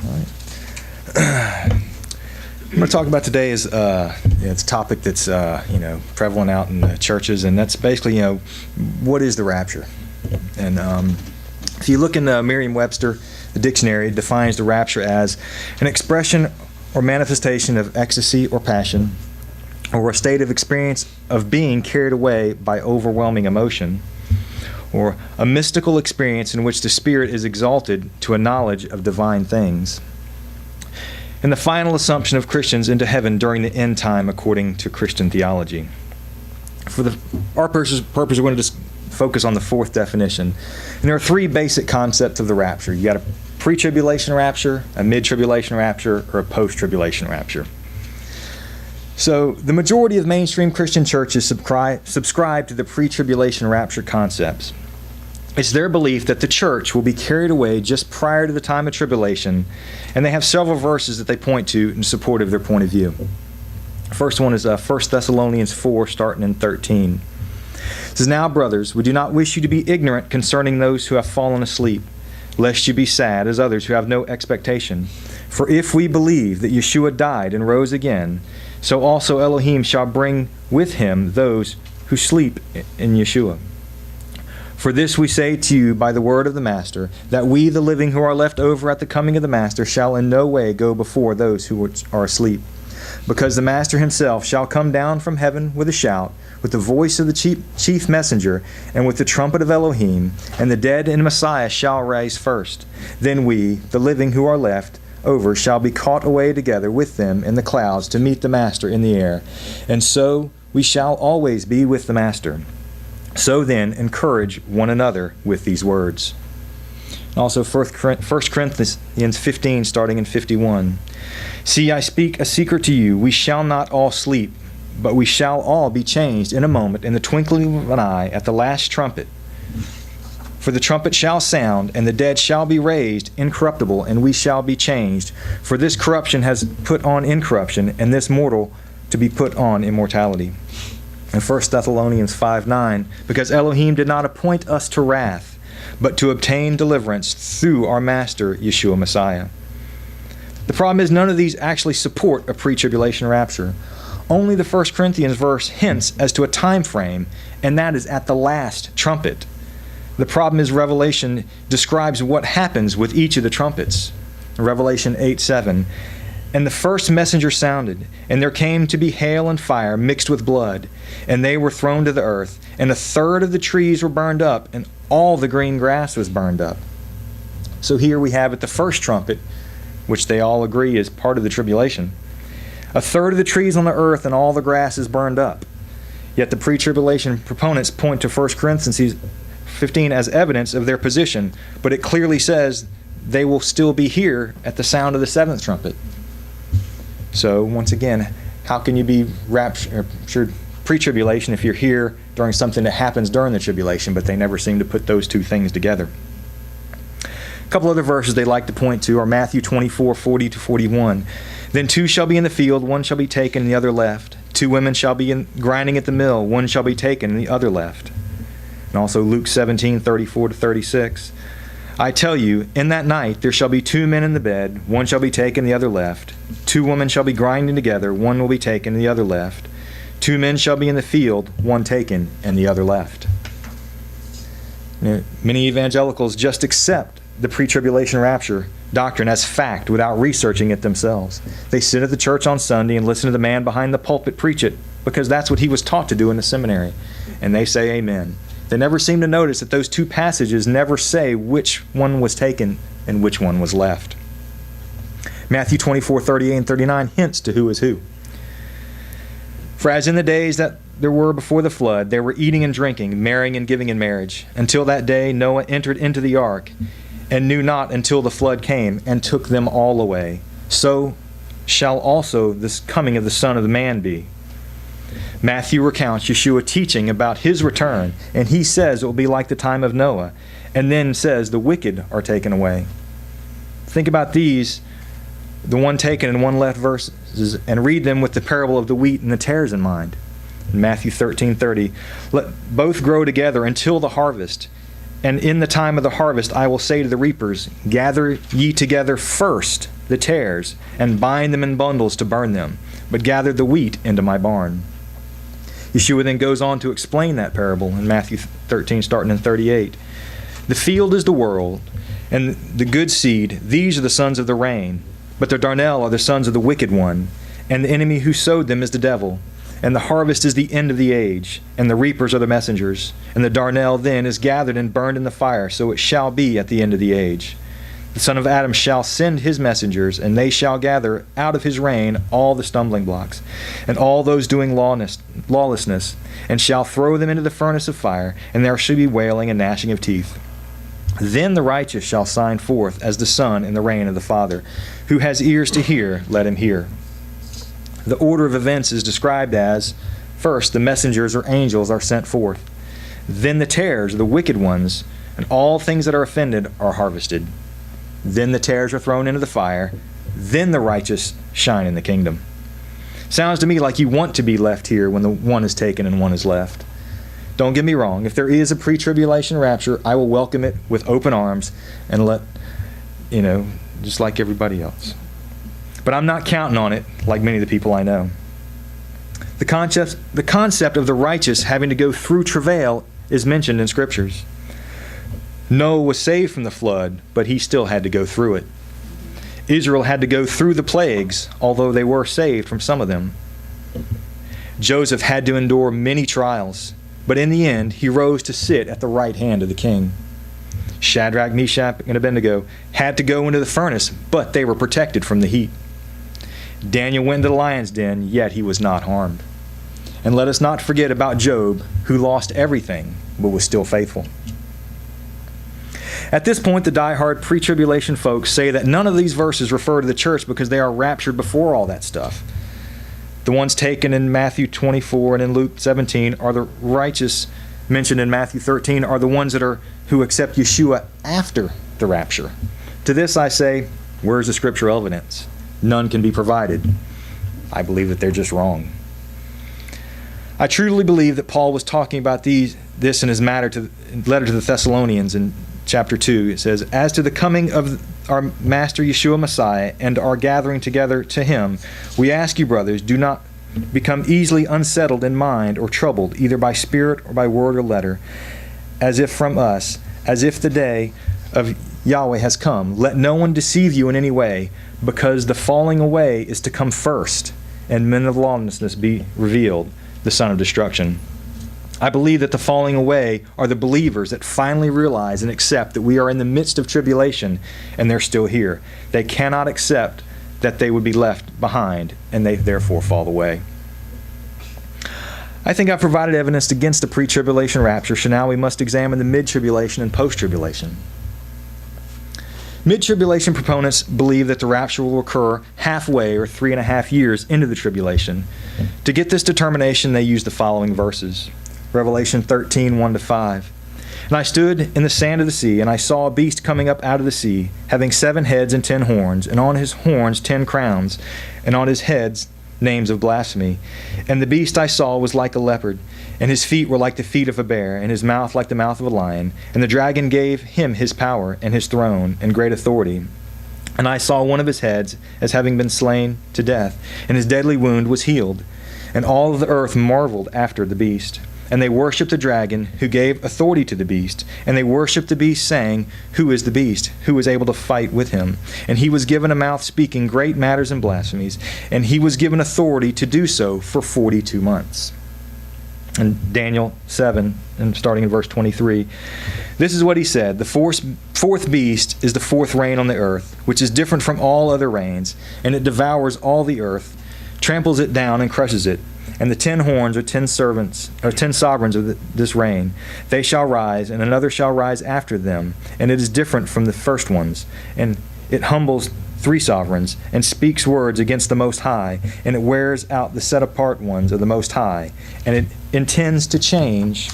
All right. What I'm going to talk about today is it's a topic that's prevalent out in the churches, and that's basically what is the rapture? And if you look in the Merriam-Webster, the dictionary, it defines the rapture as an expression or manifestation of ecstasy or passion, or a state of experience of being carried away by overwhelming emotion, or a mystical experience in which the spirit is exalted to a knowledge of divine things, and the final assumption of Christians into heaven during the end time according to Christian theology. For our purpose, we're going to just focus on the fourth definition. And there are three basic concepts of the rapture. You got a pre-tribulation rapture, a mid-tribulation rapture, or a post-tribulation rapture. So the majority of mainstream Christian churches subscribe to the pre-tribulation rapture concepts. It's their belief that the church will be carried away just prior to the time of tribulation, and they have several verses that they point to in support of their point of view. First one is 1 Thessalonians 4, starting in 13. It says, "Now, brothers, we do not wish you to be ignorant concerning those who have fallen asleep, lest you be sad as others who have no expectation. For if we believe that Yeshua died and rose again, so also Elohim shall bring with him those who sleep in Yeshua. For this we say to you by the word of the Master, that we, the living who are left over at the coming of the Master, shall in no way go before those who are asleep. Because the Master himself shall come down from heaven with a shout, with the voice of the chief messenger, and with the trumpet of Elohim, and the dead in Messiah shall rise first. Then we, the living who are left over, shall be caught away together with them in the clouds to meet the Master in the air. And so we shall always be with the Master. So then, encourage one another with these words." Also, 1 Corinthians 15, starting in 51. "See, I speak a secret to you. We shall not all sleep, but we shall all be changed in a moment, in the twinkling of an eye, at the last trumpet. For the trumpet shall sound, and the dead shall be raised incorruptible, and we shall be changed. For this corruption has put on incorruption, and this mortal to be put on immortality." In 1 Thessalonians 5:9, "Because Elohim did not appoint us to wrath, but to obtain deliverance through our Master, Yeshua Messiah." The problem is none of these actually support a pre-tribulation rapture. Only the 1 Corinthians verse hints as to a time frame, and that is at the last trumpet. The problem is Revelation describes what happens with each of the trumpets. Revelation 8:7, "And the first messenger sounded, and there came to be hail and fire mixed with blood, and they were thrown to the earth, and a third of the trees were burned up, and all the green grass was burned up." So here we have at the first trumpet, which they all agree is part of the tribulation, a third of the trees on the earth and all the grass is burned up. Yet the pre-tribulation proponents point to 1 Corinthians 15 as evidence of their position, but it clearly says they will still be here at the sound of the seventh trumpet. So once again, how can you be raptured pre-tribulation if you're here during something that happens during the tribulation, but they never seem to put those two things together? A couple other verses they like to point to are Matthew 24:40-41. "Then two shall be in the field, one shall be taken and the other left. Two women shall be grinding at the mill, one shall be taken and the other left." And also Luke 17:34-36. "I tell you, in that night there shall be two men in the bed, one shall be taken, the other left. Two women shall be grinding together, one will be taken, and the other left. Two men shall be in the field, one taken, and the other left." Many evangelicals just accept the pre-tribulation rapture doctrine as fact without researching it themselves. They sit at the church on Sunday and listen to the man behind the pulpit preach it because that's what he was taught to do in the seminary, and they say amen. They never seem to notice that those two passages never say which one was taken and which one was left. Matthew 24:38 and 39 hints to who is who. "For as in the days that there were before the flood, they were eating and drinking, marrying and giving in marriage, until that day Noah entered into the ark, and knew not until the flood came, and took them all away. So shall also this coming of the Son of Man be." Matthew recounts Yeshua teaching about his return, and he says it will be like the time of Noah, and then says the wicked are taken away. Think about these, the one taken and one left verses, and read them with the parable of the wheat and the tares in mind. In Matthew 13:30, "Let both grow together until the harvest. And in the time of the harvest I will say to the reapers, gather ye together first the tares, and bind them in bundles to burn them, but gather the wheat into my barn. Yeshua then goes on to explain that parable in Matthew 13, starting in 38. The field is the world, and the good seed, these are the sons of the rain, but the darnel are the sons of the wicked one, and the enemy who sowed them is the devil. And the harvest is the end of the age, and the reapers are the messengers. And the darnel then is gathered and burned in the fire, so it shall be at the end of the age. The Son of Adam shall send his messengers, and they shall gather out of his reign all the stumbling blocks, and all those doing lawlessness, and shall throw them into the furnace of fire, and there shall be wailing and gnashing of teeth. Then the righteous shall shine forth as the sun in the reign of the Father. Who has ears to hear, let him hear. The order of events is described as, first, the messengers or angels are sent forth. Then the tares, the wicked ones, and all things that are offended are harvested. Then the tares are thrown into the fire. Then the righteous shine in the kingdom. Sounds to me like you want to be left here when the one is taken and one is left. Don't get me wrong. If there is a pre-tribulation rapture, I will welcome it with open arms and just like everybody else. But I'm not counting on it like many of the people I know. The concept of the righteous having to go through travail is mentioned in Scriptures. Noah was saved from the flood, but he still had to go through it. Israel had to go through the plagues, although they were saved from some of them. Joseph had to endure many trials, but in the end, he rose to sit at the right hand of the king. Shadrach, Meshach, and Abednego had to go into the furnace, but they were protected from the heat. Daniel went into the lion's den, yet he was not harmed. And let us not forget about Job, who lost everything, but was still faithful. At this point, the die-hard pre-tribulation folks say that none of these verses refer to the church because they are raptured before all that stuff. The ones taken in Matthew 24 and in Luke 17 are the righteous mentioned in Matthew 13 are the ones who accept Yeshua after the rapture. To this I say, where's the scriptural evidence? None can be provided. I believe that they're just wrong. I truly believe that Paul was talking about this in his letter to the Thessalonians in chapter 2. It says, as to the coming of our Master Yeshua Messiah and our gathering together to him, we ask you, brothers, do not become easily unsettled in mind or troubled, either by spirit or by word or letter, as if from us, as if the day of Yahweh has come. Let no one deceive you in any way, because the falling away is to come first, and men of lawlessness be revealed, the son of destruction. I believe that the falling away are the believers that finally realize and accept that we are in the midst of tribulation, and they're still here. They cannot accept that they would be left behind, and they therefore fall away. I think I've provided evidence against the pre-tribulation rapture, so now we must examine the mid-tribulation and post-tribulation. Mid-tribulation proponents believe that the rapture will occur halfway or 3.5 years into the tribulation. To get this determination, they use the following verses. Revelation 13, 1-5. And I stood in the sand of the sea, and I saw a beast coming up out of the sea, having 7 heads and 10 horns, and on his horns 10 crowns, and on his heads names of blasphemy. And the beast I saw was like a leopard, and his feet were like the feet of a bear, and his mouth like the mouth of a lion. And the dragon gave him his power, and his throne, and great authority. And I saw one of his heads as having been slain to death, and his deadly wound was healed. And all of the earth marveled after the beast. And they worshipped the dragon, who gave authority to the beast. And they worshipped the beast, saying, who is the beast? Who is able to fight with him? And he was given a mouth speaking great matters and blasphemies. And he was given authority to do so for 42 months. And Daniel 7, and starting in verse 23, this is what he said. The fourth beast is the fourth rain on the earth, which is different from all other rains. And it devours all the earth, tramples it down, and crushes it. And the 10 horns are 10 sovereigns of this reign. They shall rise, and another shall rise after them, and it is different from the first ones. And it humbles 3 sovereigns, and speaks words against the Most High, and it wears out the set-apart ones of the Most High, and it intends to change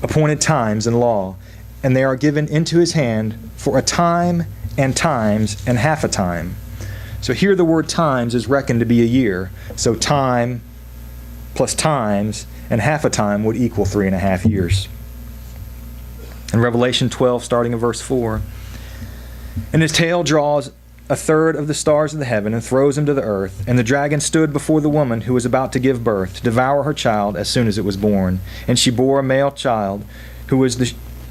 appointed times and law, and they are given into his hand for a time and times and half a time. So here the word times is reckoned to be a year. So time plus times and half a time would equal 3.5 years. In Revelation 12, starting in verse 4, "And his tail draws a third of the stars of the heaven and throws them to the earth. And the dragon stood before the woman who was about to give birth, to devour her child as soon as it was born. And she bore a male child who was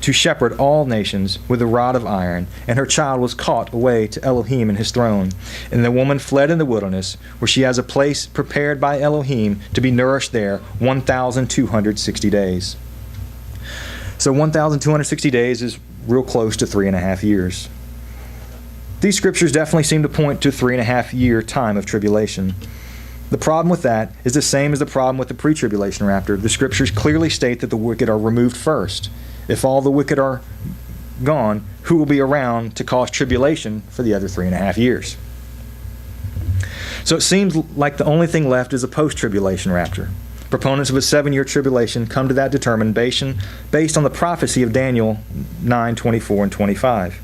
to shepherd all nations with a rod of iron. And her child was caught away to Elohim and his throne. And the woman fled in the wilderness, where she has a place prepared by Elohim to be nourished there 1,260 days." So 1,260 days is real close to 3.5 years. These scriptures definitely seem to point to 3.5 year time of tribulation. The problem with that is the same as the problem with the pre-tribulation rapture. The scriptures clearly state that the wicked are removed first. If all the wicked are gone, who will be around to cause tribulation for the other 3.5 years? So it seems like the only thing left is a post-tribulation rapture. Proponents of a 7-year tribulation come to that determination based on the prophecy of Daniel 9:24 and 25.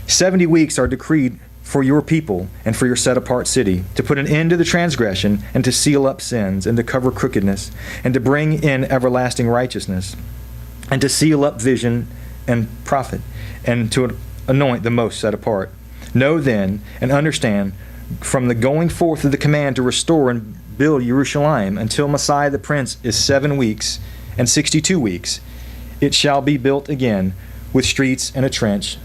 70 weeks are decreed for your people and for your set-apart city, to put an end to the transgression and to seal up sins and to cover crookedness and to bring in everlasting righteousness and to seal up vision and prophet and to anoint the most set apart. Know then and understand from the going forth of the command to restore and build Jerusalem until Messiah the Prince is 7 weeks and 62 weeks, it shall be built again with streets and a trench,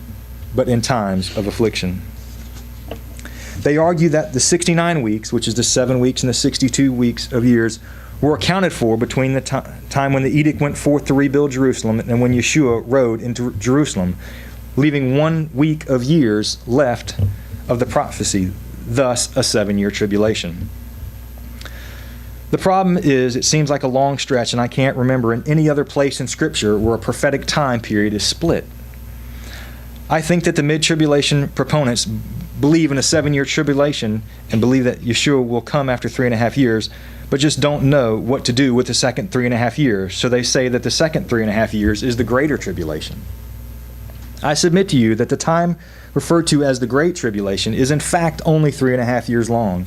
but in times of affliction. They argue that the 69 weeks, which is the 7 weeks and the 62 weeks of years, were accounted for between the time when the edict went forth to rebuild Jerusalem and when Yeshua rode into Jerusalem, leaving 1 week of years left of the prophecy, thus a 7-year tribulation. The problem is, it seems like a long stretch, and I can't remember in any other place in Scripture where a prophetic time period is split. I think that the mid-tribulation proponents believe in a 7-year tribulation and believe that Yeshua will come after 3.5 years, but just don't know what to do with the second 3.5 years. So they say that the second 3.5 years is the greater tribulation. I submit to you that the time referred to as the Great Tribulation is in fact only 3.5 years long.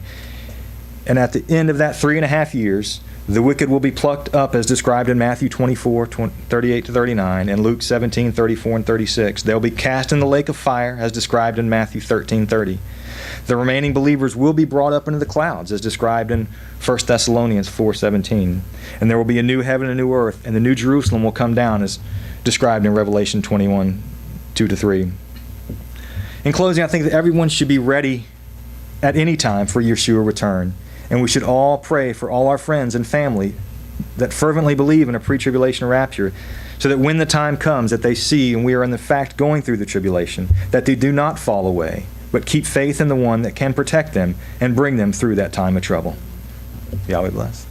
And at the end of that 3.5 years, the wicked will be plucked up as described in Matthew 24, 38-39, and Luke 17, 34 and 36. They'll be cast in the lake of fire as described in Matthew 13:30. The remaining believers will be brought up into the clouds as described in 1 Thessalonians 4:17. And there will be a new heaven and a new earth, and the new Jerusalem will come down as described in Revelation 21, 2-3. In closing, I think that everyone should be ready at any time for Yeshua return. And we should all pray for all our friends and family that fervently believe in a pre-tribulation rapture, so that when the time comes that they see and we are in the fact going through the tribulation, that they do not fall away, but keep faith in the one that can protect them and bring them through that time of trouble. Yahweh bless.